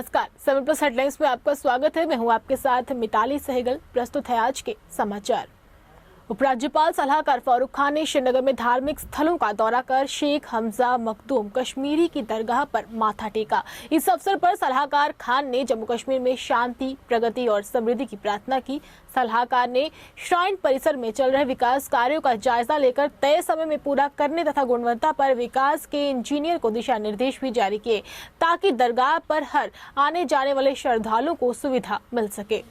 नमस्कार, 7 plus headlines में आपका स्वागत है। मैं हूं आपके साथ मिताली सहगल। प्रस्तुत है आज के समाचार। उपराज्यपाल सलाहकार फारूक खान ने श्रीनगर में धार्मिक स्थलों का दौरा कर शेख हमजा मखदूम कश्मीरी की दरगाह पर माथा टेका। इस अवसर पर सलाहकार खान ने जम्मू कश्मीर में शांति, प्रगति और समृद्धि की प्रार्थना की। सलाहकार ने श्राइन परिसर में चल रहे विकास कार्यों का जायजा लेकर तय समय में पूरा करने तथा गुणवत्ता पर विकास के इंजीनियर को दिशा निर्देश भी जारी किए, ताकि दरगाह पर हर आने जाने वाले श्रद्धालुओं को सुविधा मिल सके।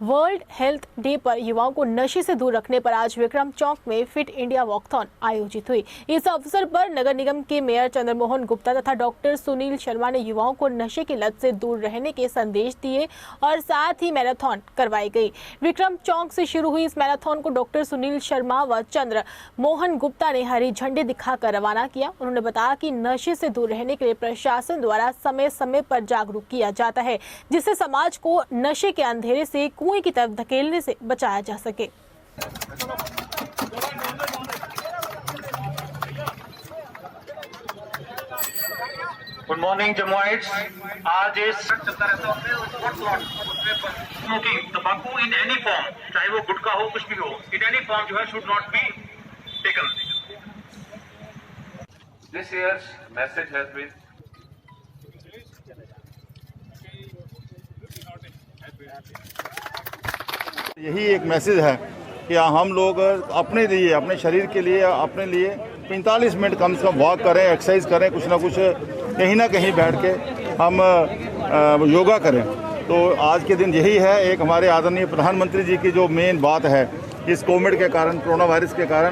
वर्ल्ड हेल्थ डे पर युवाओं को नशे से दूर रखने पर आज विक्रम चौक में फिट इंडिया वॉकथॉन आयोजित हुई। इस अवसर पर नगर निगम के मेयर चंद्रमोहन गुप्ता तथा डॉक्टर सुनील शर्मा ने युवाओं को नशे की लत से दूर रहने के संदेश दिए और साथ ही मैराथन करवाई गई। विक्रम चौक से शुरू हुई इस मैराथन को डॉक्टर सुनील शर्मा व चंद्र मोहन गुप्ता ने हरी झंडी दिखाकर रवाना किया। उन्होंने बताया कि नशे से दूर रहने के लिए प्रशासन द्वारा समय समय पर जागरूक किया जाता है, जिससे समाज को नशे के अंधेरे से कुएं की तरफ धकेलने से बचाया जा सके। गुड मॉर्निंग जमुआइट्स। आज इस चलता रहता है स्मोकिंग, तंबाकू इन एनी फॉर्म, चाहे वो गुटखा हो कुछ भी हो, इन एनी फॉर्म जो है should not be taken. This year's message has been यही एक मैसेज है कि हम लोग अपने लिए, अपने शरीर के लिए, अपने लिए 45 मिनट कम से कम वॉक करें, एक्सरसाइज करें, कुछ ना कहीं बैठ के हम योगा करें। तो आज के दिन यही है। एक हमारे आदरणीय प्रधानमंत्री जी की जो मेन बात है, इस कोविड के कारण, कोरोना वायरस के कारण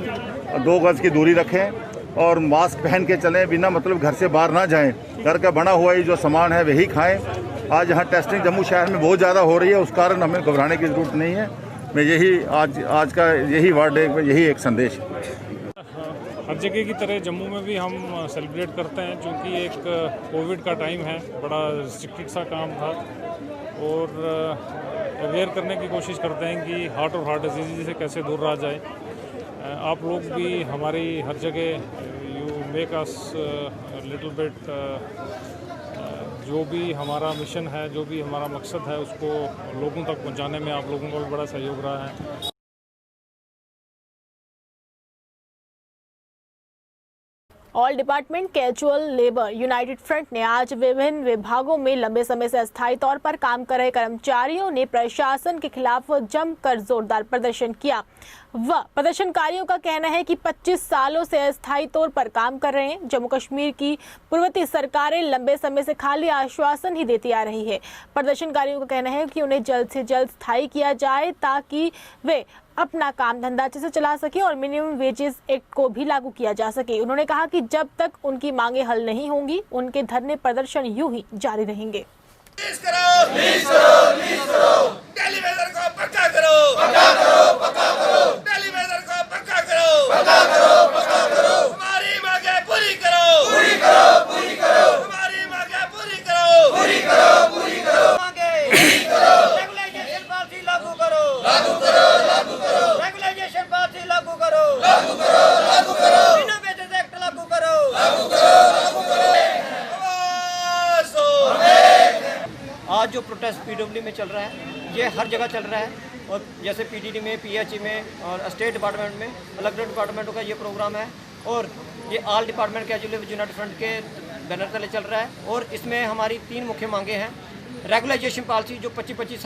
2 गज की दूरी रखें और मास्क पहन के चलें, बिना मतलब घर से बाहर ना जाएं, घर का बना हुआ ही जो सामान है वही खाएं। आज यहाँ टेस्टिंग जम्मू शहर में बहुत ज़्यादा हो रही है, उस कारण हमें घबराने की ज़रूरत नहीं है। मैं यही आज का यही वर्ल्ड डे में यही एक संदेश है। हर जगह की तरह जम्मू में भी हम सेलिब्रेट करते हैं, क्योंकि एक कोविड का टाइम है, बड़ा रिस्ट्रिक्टेड सा काम था और अवेयर करने की कोशिश करते हैं कि हार्ट और हार्ट डिजीज़ से कैसे दूर रहा जाए। आप लोग भी हमारी हर जगह you make us little bit, जो भी हमारा मिशन है, जो भी हमारा मकसद है, उसको लोगों तक पहुंचाने में आप लोगों का भी बड़ा सहयोग रहा है। All department casual labour United front ने आज विभिन्न विभागों में लंबे समय से अस्थायी तौर पर काम कर रहे कर्मचारियों ने प्रशासन के खिलाफ जमकर जोरदार प्रदर्शन किया। प्रदर्शनकारियों का कहना है कि 25 सालों से अस्थायी तौर पर काम कर रहे हैं। जम्मू कश्मीर की पूर्ववर्ती सरकारें लंबे समय से खाली आश्वासन ही देती आ रही है। प्रदर्शनकारियों का कहना है कि उन्हें जल्द से जल्द स्थायी किया जाए, ताकि वे अपना काम धंधा अच्छे से चला सके और मिनिमम वेजेस एक्ट को भी लागू किया जा सके। उन्होंने कहा कि जब तक उनकी मांगे हल नहीं होंगी, उनके धरने प्रदर्शन यूं ही जारी रहेंगे। आज जो प्रोटेस्ट पीडब्ल्यू में चल रहा है, ये हर जगह चल रहा है, और जैसे पीडीडी में, पीएचई में और स्टेट डिपार्टमेंट में, अलग अलग डिपार्टमेंटों का ये प्रोग्राम है। और ये all department casual labour United front के बैनर तले चल रहा है। और इसमें हमारी 3 मुख्य मांगे हैं। रेगुलाइजेशन पॉलिसी, जो 25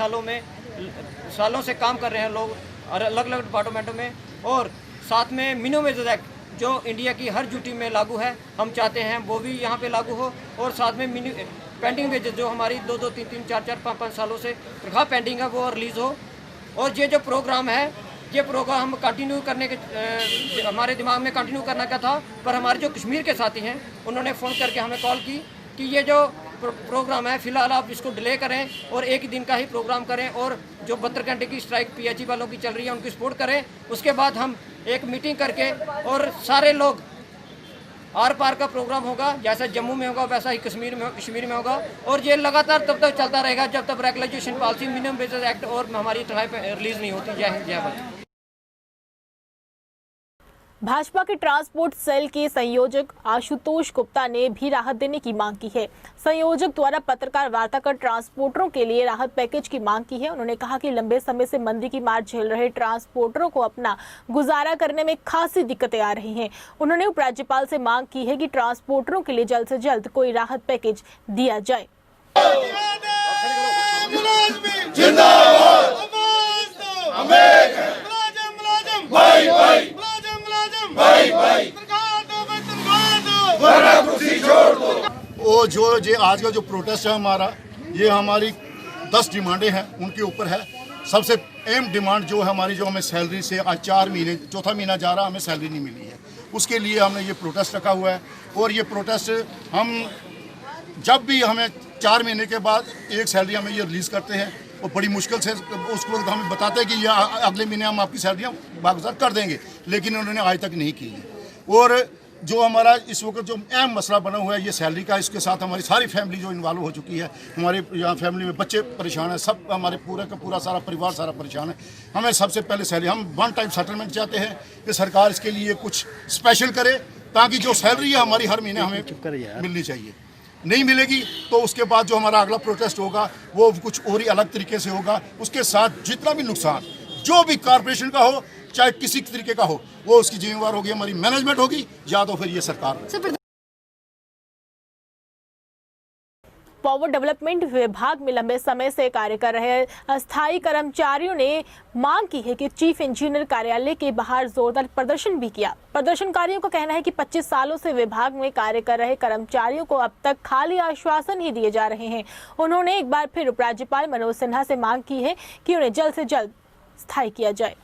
सालों से काम कर रहे हैं लोग और अलग अलग डिपार्टमेंटों में, और साथ में मिनिमम वेजेस एक्ट जो इंडिया की हर ड्यूटी में लागू है, हम चाहते हैं वो भी यहाँ पे लागू हो। और साथ में पेंडिंग वेजेस जो हमारी 2-2, 3-3, 4-4, 5-5 सालों से तनख्वाह पेंडिंग है, वो रिलीज़ हो। और ये जो प्रोग्राम है, ये प्रोग्राम हम कंटिन्यू करने के हमारे दिमाग में कंटिन्यू करने का था, पर हमारे जो कश्मीर के साथी हैं उन्होंने फ़ोन करके हमें कॉल की कि ये जो प्रोग्राम है फ़िलहाल आप इसको डिले करें और एक दिन का ही प्रोग्राम करें, और जो 72 घंटे की स्ट्राइक PHE वालों की चल रही है उनकी सपोर्ट करें। उसके बाद हम एक मीटिंग करके और सारे लोग आर पार का प्रोग्राम होगा, जैसा जम्मू में होगा वैसा ही कश्मीर में होगा, और ये लगातार तब तक चलता रहेगा जब तक regulation policy, minimum wages act और हमारी तनख्वाहें रिलीज़ नहीं होती। जय हिंद, जय भारत। भाजपा के ट्रांसपोर्ट सेल के संयोजक आशुतोष गुप्ता ने भी राहत देने की मांग की है। संयोजक द्वारा पत्रकार वार्ता कर ट्रांसपोर्टरों के लिए राहत पैकेज की मांग की है। उन्होंने कहा कि लंबे समय से मंदी की मार झेल रहे ट्रांसपोर्टरों को अपना गुजारा करने में खासी दिक्कतें आ रही हैं। उन्होंने उपराज्यपाल से मांग की है कि ट्रांसपोर्टरों के लिए जल्द से जल्द कोई राहत पैकेज दिया जाए। वो जो आज का जो प्रोटेस्ट है हमारा, ये हमारी 10 डिमांडें हैं, उनके ऊपर है। सबसे अहम डिमांड जो है हमारी, जो हमें सैलरी से आज 4 महीने, चौथा महीना जा रहा, हमें सैलरी नहीं मिली है, उसके लिए हमने ये प्रोटेस्ट रखा हुआ है। और ये प्रोटेस्ट हम जब भी हमें 4 महीने के बाद एक सैलरी हमें ये रिलीज़ करते हैं और बड़ी मुश्किल से उस वक्त हमें बताते हैं कि ये अगले महीने हम आपकी सैलरियाँ बागुजार कर देंगे, लेकिन उन्होंने आज तक नहीं की है। और जो हमारा इस वक्त जो अहम मसला बना हुआ है ये सैलरी का, इसके साथ हमारी सारी फैमिली जो इन्वॉल्व हो चुकी है। हमारे यहाँ फैमिली में बच्चे परेशान हैं, सब हमारे पूरे का पूरा सारा परिवार सारा परेशान है। हमें सबसे पहले सैलरी, हम 1 टाइम सेटलमेंट चाहते हैं कि सरकार इसके लिए कुछ स्पेशल करे, ताकि जो सैलरी है हमारी हर महीने हमें मिलनी चाहिए। नहीं मिलेगी तो उसके बाद जो हमारा अगला प्रोटेस्ट होगा वो कुछ और ही अलग तरीके से होगा। उसके साथ जितना भी नुकसान जो भी कॉरपोरेशन का हो, चाहे किसी तरीके का हो, वो उसकी जिम्मेवार होगी, हमारी मैनेजमेंट होगी, या तो फिर ये सरकार। पावर डेवलपमेंट विभाग में लंबे समय से कार्य कर रहे अस्थायी कर्मचारियों ने मांग की है कि चीफ इंजीनियर कार्यालय के बाहर जोरदार प्रदर्शन भी किया। प्रदर्शनकारियों का कहना है कि 25 सालों से विभाग में कार्य कर रहे कर्मचारियों को अब तक खाली आश्वासन ही दिए जा रहे हैं। उन्होंने एक बार फिर उपराज्यपाल मनोज सिन्हा से मांग की है कि उन्हें जल्द से जल्द स्थायी किया जाए।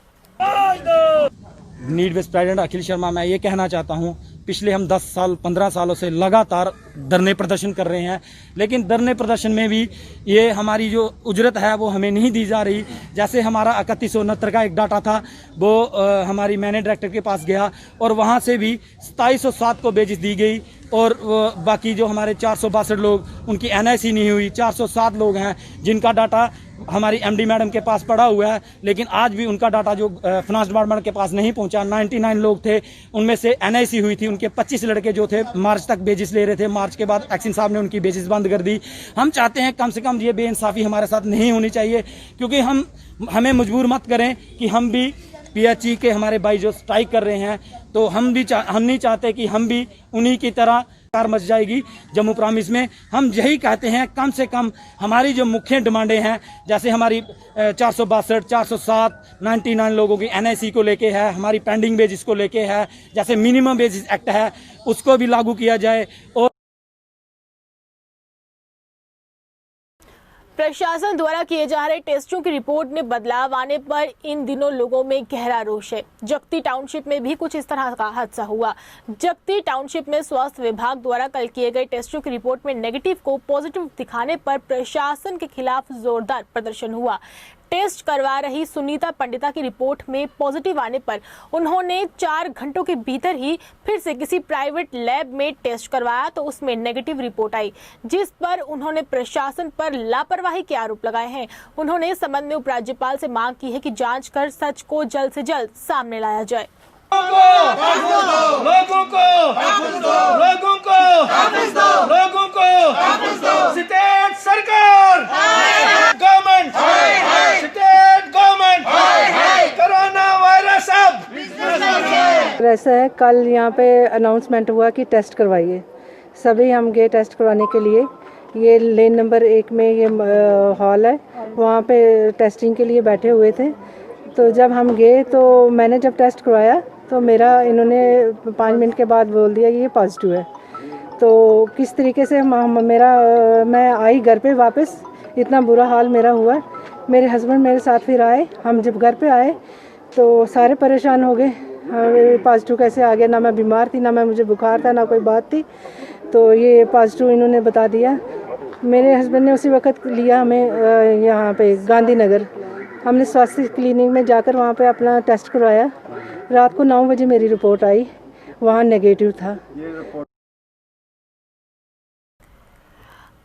नीड बेस्ड प्रेसिडेंट अखिल शर्मा, मैं ये कहना चाहता हूँ, पिछले हम 10 साल 15 सालों से लगातार धरने प्रदर्शन कर रहे हैं, लेकिन धरने प्रदर्शन में भी ये हमारी जो उजरत है वो हमें नहीं दी जा रही। जैसे हमारा 3169 का एक डाटा था, वो हमारी मैनेजर डायरेक्टर के पास गया और वहाँ से भी 2707 को बेजिस दी गई, और बाकी जो हमारे 462 लोग, उनकी NIC नहीं हुई। 407 लोग हैं जिनका डाटा हमारी MD मैडम के पास पड़ा हुआ है, लेकिन आज भी उनका डाटा जो फाइनेंस डिपार्टमेंट के पास नहीं पहुंचा। 99 लोग थे, उनमें से NIC हुई थी, उनके 25 लड़के जो थे मार्च तक बेजिस ले रहे थे। मार्च के बाद एक्शन साहब ने उनकी बेजिस बंद कर दी। हम चाहते हैं कम से कम ये बेइंसाफ़ी हमारे साथ नहीं होनी चाहिए, क्योंकि हमें मजबूर मत करें कि हम भी PHE के हमारे भाई जो स्ट्राइक कर रहे हैं, तो हम नहीं चाहते कि हम भी उन्हीं की तरह कार मच जाएगी जम्मू प्रॉमिस में। हम यही कहते हैं, कम से कम हमारी जो मुख्य डिमांडें हैं, जैसे हमारी 462, 407, 99 लोगों की NIC को लेके है, हमारी पेंडिंग बेजिस को लेके है, जैसे मिनिमम बेजिस एक्ट है उसको भी लागू किया जाए। और प्रशासन द्वारा किए जा रहे टेस्टों की रिपोर्ट में बदलाव आने पर इन दिनों लोगों में गहरा रोष है। जगती टाउनशिप में भी कुछ इस तरह का हादसा हुआ। जगती टाउनशिप में स्वास्थ्य विभाग द्वारा कल किए गए टेस्टों की रिपोर्ट में नेगेटिव को पॉजिटिव दिखाने पर प्रशासन के खिलाफ जोरदार प्रदर्शन हुआ। टेस्ट करवा रही सुनीता पंडिता की रिपोर्ट में पॉजिटिव आने पर उन्होंने 4 घंटों के भीतर ही फिर से किसी प्राइवेट लैब में टेस्ट करवाया, तो उसमें नेगेटिव रिपोर्ट आई, जिस पर उन्होंने प्रशासन पर लापरवाही के आरोप लगाए हैं। उन्होंने इस संबंध में उपराज्यपाल से मांग की है कि जांच कर सच को जल्द से जल्द सामने लाया जाए। लोगों को स्टेट सरकार, government, state government, corona virus अब ऐसा है। कल यहाँ पे अनाउंसमेंट हुआ कि टेस्ट करवाइए, सभी हम गए टेस्ट करवाने के लिए। ये लेन नंबर 1 में ये हॉल है, वहाँ पे टेस्टिंग के लिए बैठे हुए थे। तो जब हम गए तो मैंने जब टेस्ट करवाया तो मेरा इन्होंने 5 मिनट के बाद बोल दिया ये पॉजिटिव है। तो किस तरीके से मैं आई घर पे वापस, इतना बुरा हाल मेरा हुआ। मेरे हस्बैंड मेरे साथ फिर आए। हम जब घर पे आए तो सारे परेशान हो गए, पॉजिटिव कैसे आ गया। ना मैं बीमार थी, ना मैं मुझे बुखार था, ना कोई बात थी। तो ये पॉजिटिव इन्होंने बता दिया। मेरे हस्बैंड ने उसी वक्त लिया हमें यहाँ पे गांधीनगर। हमने स्वास्थ्य क्लिनिक में जाकर वहाँ पे अपना टेस्ट करवाया। रात को 9 बजे मेरी रिपोर्ट आई, वहाँ नेगेटिव था।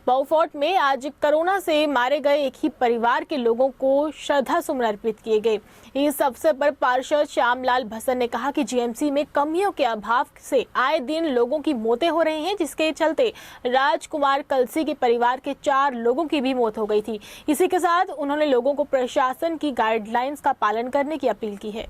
बाउफोर्ट में आज कोरोना से मारे गए एक ही परिवार के लोगों को श्रद्धा सुमन अर्पित किए गए। इस अवसर पर पार्षद श्यामलाल भसन ने कहा कि जीएमसी में कमियों के अभाव से आए दिन लोगों की मौतें हो रही हैं, जिसके चलते राजकुमार कलसी के परिवार के 4 लोगों की भी मौत हो गई थी। इसी के साथ उन्होंने लोगों को प्रशासन की गाइडलाइंस का पालन करने की अपील की है।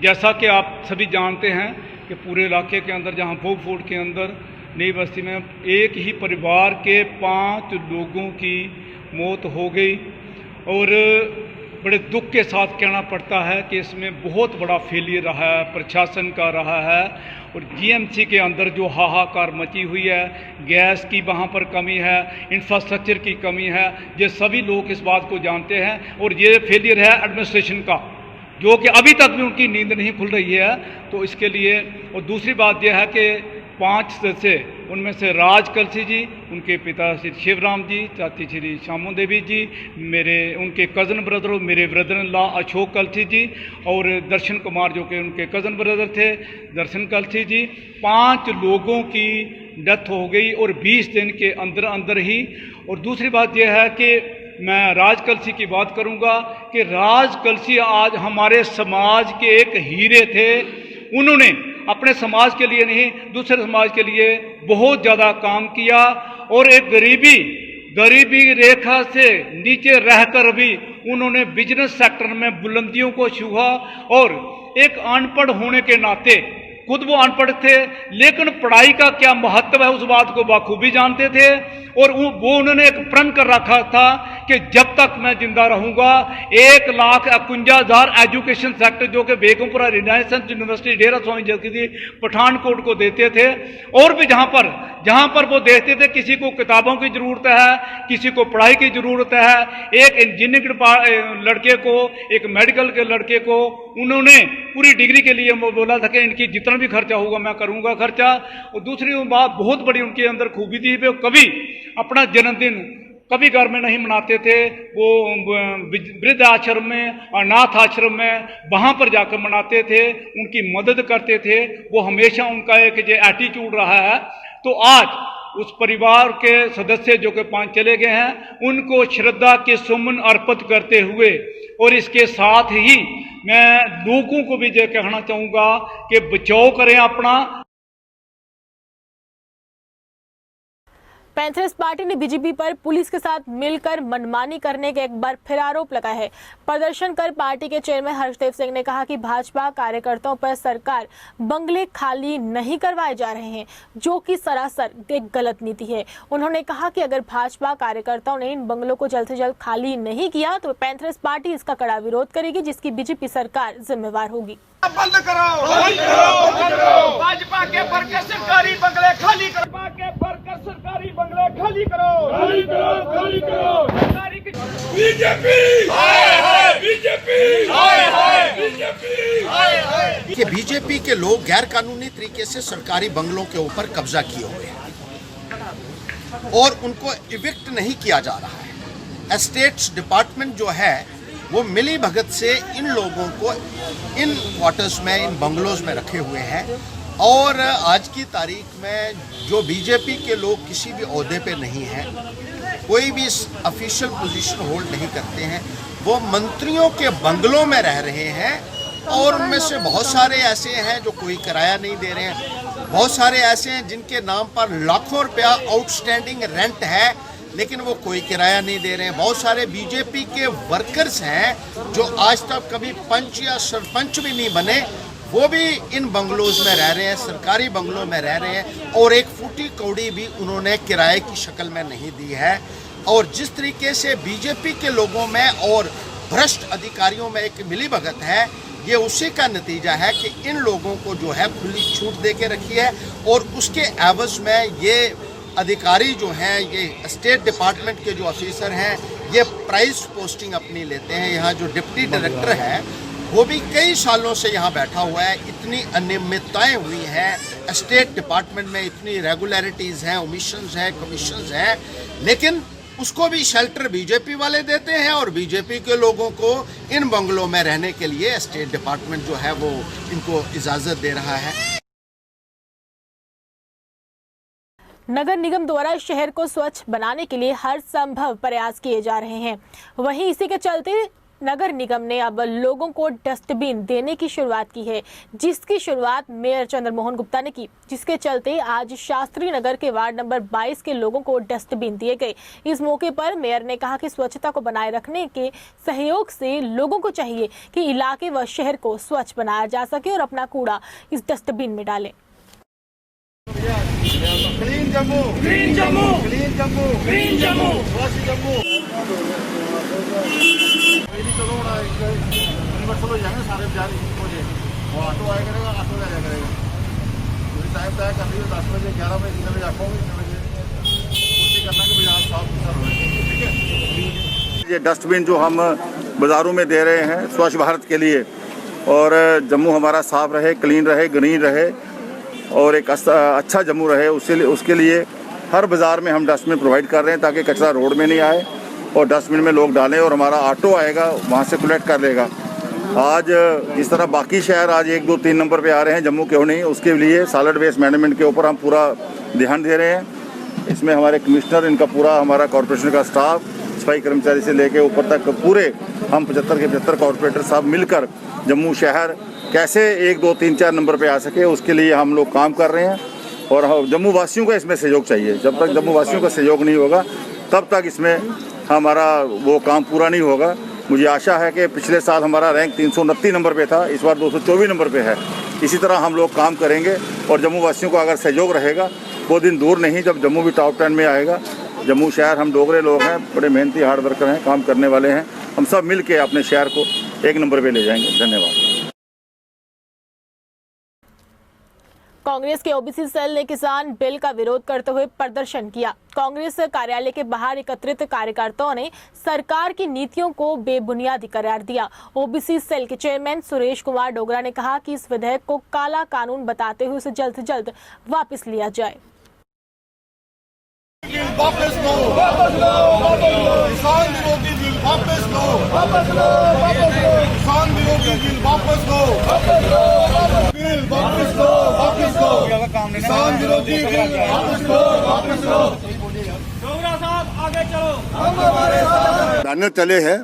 जैसा कि आप सभी जानते हैं कि पूरे इलाके के अंदर, जहां बाउफोर्ट के अंदर नई बस्ती में एक ही परिवार के 5 लोगों की मौत हो गई और बड़े दुख के साथ कहना पड़ता है कि इसमें बहुत बड़ा फेलियर रहा है, प्रशासन का रहा है। और जीएमसी के अंदर जो हाहाकार मची हुई है, गैस की वहाँ पर कमी है, इंफ्रास्ट्रक्चर की कमी है, ये सभी लोग इस बात को जानते हैं। और ये फेलियर है एडमिनिस्ट्रेशन का, जो कि अभी तक भी उनकी नींद नहीं खुल रही है। तो इसके लिए, और दूसरी बात यह है कि 5 सदस्य, उनमें से राज कलसी जी, उनके पिता श्री शिवराम जी, चाची श्री श्यामो देवी जी, उनके कज़न ब्रदर और मेरे ब्रदर इन लॉ अशोक कलसी जी, और दर्शन कुमार जो कि उनके कज़न ब्रदर थे, दर्शन कलसी जी, 5 लोगों की डेथ हो गई और 20 दिन के अंदर अंदर ही। और दूसरी बात यह है कि मैं राज कलसी की बात करूंगा कि राज कलसी आज हमारे समाज के एक हीरे थे। उन्होंने अपने समाज के लिए नहीं, दूसरे समाज के लिए बहुत ज़्यादा काम किया और एक गरीबी रेखा से नीचे रहकर भी उन्होंने बिजनेस सेक्टर में बुलंदियों को छुआ। और एक अनपढ़ होने के नाते, खुद वो अनपढ़ थे, लेकिन पढ़ाई का क्या महत्व है उस बात को बखूबी जानते थे। और वो उन्होंने एक प्रण कर रखा था कि जब तक मैं जिंदा रहूंगा 1,51,000 एजुकेशन सेक्टर जो कि बेगमपुरा रिनाइसेंस यूनिवर्सिटी डेरा स्वामी जगदी पठानकोट को देते थे। और भी जहां पर वो देखते थे किसी को किताबों की जरूरत है, किसी को पढ़ाई की जरूरत है, एक इंजीनियरिंग लड़के को, एक मेडिकल के लड़के को उन्होंने पूरी डिग्री के लिए बोला था कि इनकी जितना भी खर्चा होगा मैं करूंगा खर्चा। और दूसरी बात बहुत बड़ी उनके अंदर खूबी थी, वो कभी अपना जन्मदिन कभी घर में नहीं मनाते थे। वो वृद्ध आश्रम में, अनाथ आश्रम में, वहाँ पर जाकर मनाते थे, उनकी मदद करते थे। वो हमेशा उनका एक जो एटीट्यूड रहा है। तो आज उस परिवार के सदस्य जो कि 5 चले गए हैं, उनको श्रद्धा के सुमन अर्पित करते हुए, और इसके साथ ही मैं लोगों को भी ये कहना चाहूँगा कि बचाव करें अपना। पैंथर्स पार्टी ने बीजेपी पर पुलिस के साथ मिलकर मनमानी करने के एक बार फिर आरोप लगाया है। प्रदर्शन कर पार्टी के चेयरमैन हर्षदेव सिंह ने कहा कि भाजपा कार्यकर्ताओं पर सरकार बंगले खाली नहीं करवाए जा रहे हैं, जो कि सरासर एक गलत नीति है। उन्होंने कहा कि अगर भाजपा कार्यकर्ताओं ने इन बंगलों को जल्द से जल्द खाली नहीं किया तो पैंथर्स पार्टी इसका कड़ा विरोध करेगी, जिसकी बीजेपी सरकार जिम्मेवार होगी। बंद करो, भाजपा के पर सरकारी बंगले खाली करो, भाजपा के पर सरकारी बंगले खाली करो, खाली करो। बीजेपी हाय हाय, बीजेपी हाय हाय, बीजेपी हाय हाय। कि बीजेपी के लोग गैर कानूनी तरीके से सरकारी बंगलों के ऊपर कब्जा किए हुए हैं और उनको इविक्ट नहीं किया जा रहा है। एस्टेट्स डिपार्टमेंट जो है वो मिली भगत से इन लोगों को इन क्वार्टर्स में, इन बंगलोज में रखे हुए हैं। और आज की तारीख में जो बीजेपी के लोग किसी भी ओहदे पे नहीं हैं, कोई भी ऑफिशियल पोजीशन होल्ड नहीं करते हैं, वो मंत्रियों के बंगलों में रह रहे हैं। और उनमें से बहुत सारे ऐसे हैं जो कोई किराया नहीं दे रहे हैं, बहुत सारे ऐसे हैं जिनके नाम पर लाखों रुपया आउटस्टैंडिंग रेंट है, लेकिन वो कोई किराया नहीं दे रहे हैं। बहुत सारे बीजेपी के वर्कर्स हैं जो आज तक कभी पंच या सरपंच भी नहीं बने, वो भी इन बंगलोज में रह रहे हैं, सरकारी बंगलों में रह रहे हैं, और एक फूटी कौड़ी भी उन्होंने किराए की शक्ल में नहीं दी है। और जिस तरीके से बीजेपी के लोगों में और भ्रष्ट अधिकारियों में एक मिलीभगत है, ये उसी का नतीजा है कि इन लोगों को जो है खुली छूट दे के रखी है, और उसके एवज में ये अधिकारी जो हैं, ये स्टेट डिपार्टमेंट के जो ऑफिसर हैं, ये प्राइस पोस्टिंग अपनी लेते हैं। यहाँ जो डिप्टी डायरेक्टर है वो भी कई सालों से यहाँ बैठा हुआ है। इतनी अनियमितताएं हुई हैं स्टेट डिपार्टमेंट में, इतनी रेगुलरिटीज़ हैं, ओमिशंस हैं, कमीशंस हैं, लेकिन उसको भी शेल्टर बीजेपी वाले देते हैं, और बीजेपी के लोगों को इन बंगलों में रहने के लिए स्टेट डिपार्टमेंट जो है वो इनको इजाज़त दे रहा है। नगर निगम द्वारा शहर को स्वच्छ बनाने के लिए हर संभव प्रयास किए जा रहे हैं। वहीं इसी के चलते नगर निगम ने अब लोगों को डस्टबिन देने की शुरुआत की है, जिसकी शुरुआत मेयर चंद्रमोहन गुप्ता ने की, जिसके चलते आज शास्त्री नगर के वार्ड नंबर 22 के लोगों को डस्टबिन दिए गए। इस मौके पर मेयर ने कहा कि स्वच्छता को बनाए रखने के सहयोग से लोगों को चाहिए कि इलाके व शहर को स्वच्छ बनाया जा सके और अपना कूड़ा इस डस्टबिन में डालें। Clean Jammu, clean Jammu, clean Jammu, clean Jammu, स्वच्छ जम्मू। चलो यूनिवर्सल हो जाएंगे सारे बाजार मुझे, वो ऑटो आया करेगा, ऑटो आया करेगा। पूरी टाइम तय कर ली 10 बजे, 11 बजे, 3 बजे आखो, 3 बजे कोशिश करना कि बाजार साफ सुथरा रहे। ठीक है, ये डस्टबिन जो हम बाज़ारों में दे रहे हैं स्वच्छ भारत के लिए, और जम्मू हमारा साफ रहे, क्लीन रहे, ग्रीन रहे, और एक अच्छा जम्मू रहे, उसके लिए हर बाज़ार में हम डस्टबिन प्रोवाइड कर रहे हैं ताकि कचरा रोड में नहीं आए और डस्टबिन में लोग डालें, और हमारा ऑटो आएगा वहाँ से कलेक्ट कर लेगा। आज जिस तरह बाकी शहर आज 1, 2, 3 नंबर पे आ रहे हैं, जम्मू क्यों नहीं, उसके लिए सॉलिड वेस्ट मैनेजमेंट के ऊपर हम पूरा ध्यान दे रहे हैं। इसमें हमारे कमिश्नर, इनका पूरा हमारा कॉरपोरेशन का स्टाफ, सफाई कर्मचारी से लेके ऊपर तक पूरे हम 75 के 75 कॉरपोरेटर साहब मिलकर जम्मू शहर कैसे 1, 2, 3, 4 नंबर पे आ सके, उसके लिए हम लोग काम कर रहे हैं। और जम्मू वासियों का इसमें सहयोग चाहिए। जब तक जम्मू वासियों का सहयोग नहीं होगा तब तक इसमें हमारा वो काम पूरा नहीं होगा। मुझे आशा है कि पिछले साल हमारा रैंक 329 नंबर पे था, इस बार 224 नंबर पे है। इसी तरह हम लोग काम करेंगे, और जम्मू वासियों का अगर सहयोग रहेगा वो दिन दूर नहीं जब जम्मू भी टॉप 10 में आएगा। जम्मू शहर, हम डोगरे लोग हैं, बड़े मेहनती हार्ड वर्कर हैं, काम करने वाले हैं, हम सब मिल के अपने शहर को 1 नंबर पे ले जाएंगे। धन्यवाद। कांग्रेस के ओबीसी सेल ने किसान बिल का विरोध करते हुए प्रदर्शन किया। कांग्रेस कार्यालय के बाहर एकत्रित कार्यकर्ताओं ने सरकार की नीतियों को बेबुनियादी करार दिया। ओबीसी सेल के चेयरमैन सुरेश कुमार डोगरा ने कहा कि इस विधेयक को काला कानून बताते हुए उसे जल्द से जल्द वापस लिया जाए। वापस लो, वापस लो, किसान विरोधी बिल वापस लो, वापस लो, वापस लो, किसान विरोधी बिल वापस लो, वापस लो, बिल वापस लो, वापस लो, किसान विरोधी बिल वापस लो, वापस लो। डोगरा साहब आगे चलो, हम हमारे साथ। बैनर चले हैं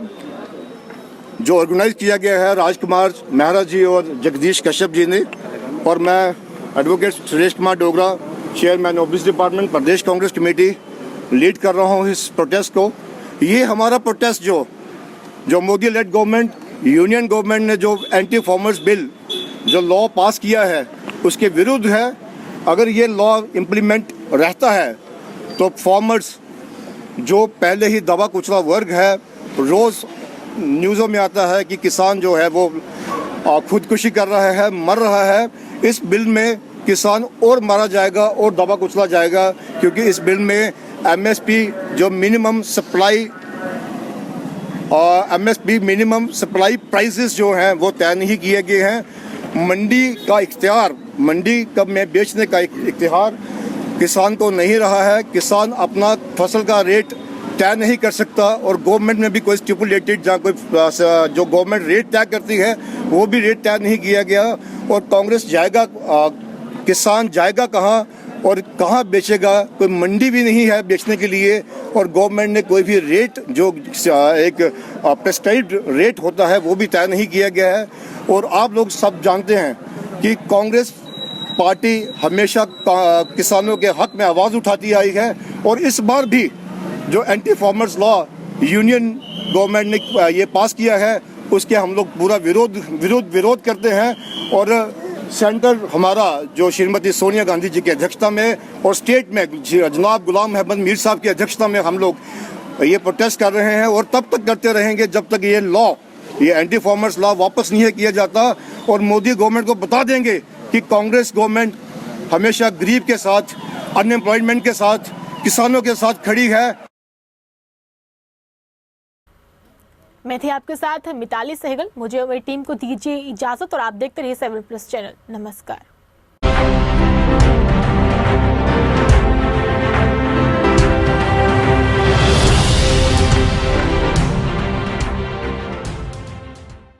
जो ऑर्गेनाइज किया गया है राजकुमार मेहरा जी और जगदीश कश्यप जी ने, और मैं advocate Suresh Kumar Dogra, chairman OBC department, Pradesh Congress committee, lead कर रहा हूँ इस प्रोटेस्ट को। ये हमारा प्रोटेस्ट जो Modi lead government, union government ने जो एंटी फार्मर्स बिल जो लॉ पास किया है उसके विरुद्ध है। अगर ये लॉ इम्प्लीमेंट रहता है तो फार्मर्स जो पहले ही दबा कुचला वर्ग है, रोज़ न्यूज़ों में आता है कि किसान जो है वो खुदकुशी कर रहा है, मर रहा है। इस बिल में किसान और मारा जाएगा और दबा कुचला जाएगा, क्योंकि इस बिल में एमएसपी जो minimum supply minimum supply prices जो हैं वो तय नहीं किए गए हैं। मंडी का इख्तियार, मंडी कब में बेचने का इख्तियार किसान को नहीं रहा है। किसान अपना फसल का रेट तय नहीं कर सकता, और गवर्नमेंट में भी कोई स्टिपुलेटेड जहाँ कोई जो गवर्नमेंट रेट तय करती है वो भी रेट तय नहीं किया गया। और कांग्रेस जाएगा, किसान जाएगा कहाँ और कहाँ बेचेगा? कोई मंडी भी नहीं है बेचने के लिए, और गवर्नमेंट ने कोई भी रेट जो एक प्रेस्क्राइब्ड रेट होता है वो भी तय नहीं किया गया है। और आप लोग सब जानते हैं कि कांग्रेस पार्टी हमेशा किसानों के हक में आवाज़ उठाती आई है, और इस बार भी जो anti farmers law union government ने ये पास किया है उसके हम लोग पूरा विरोध करते हैं। और सेंटर हमारा जो श्रीमती सोनिया गांधी जी की अध्यक्षता में और स्टेट में जनाब गुलाम अहमद मीर साहब की अध्यक्षता में हम लोग ये प्रोटेस्ट कर रहे हैं और तब तक करते रहेंगे जब तक ये लॉ, ये एंटी फार्मर्स लॉ वापस नहीं किया जाता। और मोदी गवर्नमेंट को बता देंगे कि कांग्रेस गवर्नमेंट हमेशा गरीब के साथ, अनएम्प्लॉयमेंट के साथ, किसानों के साथ खड़ी है। मैं थी आपके साथ मिताली सहगल। मुझे और मेरी टीम को दीजिए इजाजत और आप देखते रहिए 7+ चैनल। नमस्कार।